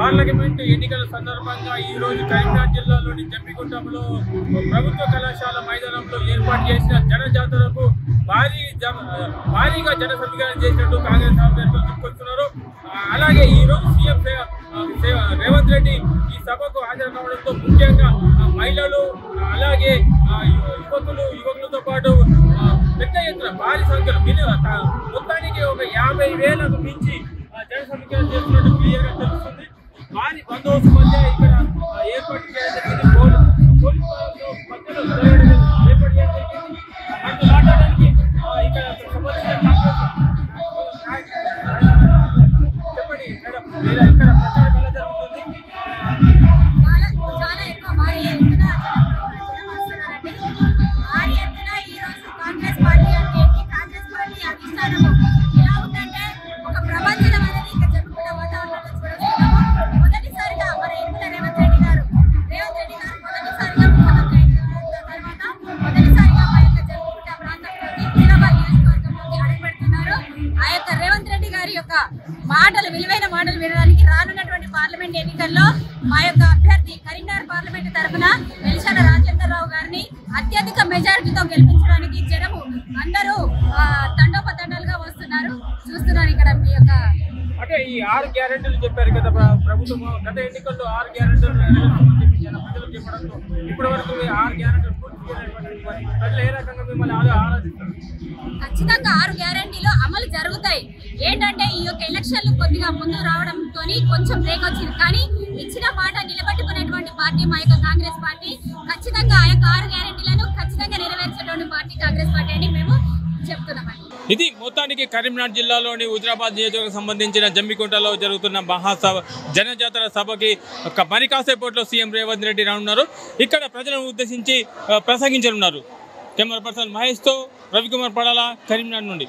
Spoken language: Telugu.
పార్లమెంట్ ఎన్నికల సందర్భంగా ఈ రోజు కరీంనగర్ జిల్లాలోని జమ్మికుంటంలో ప్రభుత్వ కళాశాల మైదానంలో ఏర్పాటు చేసిన జనజాతరకు భారీగా జన సమీకరణ చేసినట్టు కాంగ్రెస్ అభ్యర్థులు చెప్పుకొస్తున్నారు. అలాగే ఈ రోజు సీఎం రేవంత్ రెడ్డి ఈ సభకు హాజరు కావడంతో ముఖ్యంగా మహిళలు అలాగే యువకులతో పాటు పెద్ద ఎత్తున భారీ సంఖ్యలో మొత్తానికి ఒక 50,000కు మించి జన సమీకరణ చేస్తున్నట్టు క్లియర్గా తెలుస్తుంది. భారీ బందోబస్తు మధ్య ఇక్కడ ఏర్పాటు చేయడం జరిగింది. పోలీసు మధ్యలో ఏర్పాటు చేయడం జరిగింది. మనతో మాట్లాడడానికి ఇక్కడ సంబంధించిన చెప్పండి మేడం, ఇక్కడ ప్రచారం ఎలా జరుగుతుంది? చాలా ఎక్కువ భారీ ఎత్తున వస్తున్నారండి. భారీ ఎత్తున ఈ రోజు కాంగ్రెస్ పార్టీ అంటే కాంగ్రెస్ పార్టీ అధిష్టానము ఎలా ఉందంటే ఒక ప్రపంచం అనేది ఇంకా జరుగుతున్న వాతావరణంలో చూస్తున్నాము. మొదటిసారిగా మన ఎన్నికల రేవంత్ రెడ్డి గారు మొదటిసారిగా ముఖ్యమంత్రి అయిన తర్వాత మొదటిసారిగా మా యొక్క జరుగుతున్న ప్రాంతంలోకి హైదరాబాద్ నియోజకవర్గంలోకి అడుగుపెడుతున్నారు. ఆ యొక్క రేవంత్ రెడ్డి గారి యొక్క విలువైన మాటలు వినడానికి రానున్నటువంటి పార్లమెంట్ ఎన్నికల్లో మా యొక్క అభ్యర్థి కరీంనగర్ పార్లమెంట్ తరఫున వెలిశాల రాజేంద్రరావు గారిని అత్యధిక మెజారిటీతో గెలిపించడానికి జనము అందరూ తండోపతండాలుగా వస్తున్నారు. చూస్తున్నారు ఇక్కడ మీ యొక్క అంటే ఈ 6 గ్యారెంటీలు చెప్పారు కదా ప్రభుత్వం. గత ఎన్నికల్లో 6 గ్యారెంటీలు ప్రజలకు చెప్పడంతో ఇప్పటి వరకు 6 గ్యారెంటీలు పూర్తి చేయనటువంటి ప్రజలు ఏ రకంగా మిమ్మల్ని ఆరాధిస్తారు? ఖచ్చితంగా 6 గ్యారెంటీలు అమలు జరుగుతాయి. ఏంటంటే ఈ యొక్క ఎలక్షన్లు కొద్దిగా ముందు రావడంతో కొంచెం బ్రేక్ వచ్చింది, కానీ ఇచ్చిన మాట నిలబెట్టుకునేటువంటి పార్టీ మా యొక్క కాంగ్రెస్ పార్టీ. ఖచ్చితంగా ఆ యొక్క 6 గ్యారెంటీలను ఖచ్చితంగా నెరవేర్చేటువంటి పార్టీ కాంగ్రెస్ పార్టీ అని మేము చెప్తున్నామండి. ఇది మొత్తానికి కరీంనగర్ జిల్లాలోని హుజరాబాద్ నియోజకవర్గం సంబంధించిన జమ్మికుంటలో జరుగుతున్న మహాసభ జనజాతర సభకి మరి కాసేపట్లో సీఎం రేవంత్ రెడ్డి రానున్నారు. ఇక్కడ ప్రజలను ఉద్దేశించి ప్రసంగించనున్నారు. కెమెరా పర్సన్ మహేష్తో రవికుమార్ పడాల, కరీంనగర్ నుండి.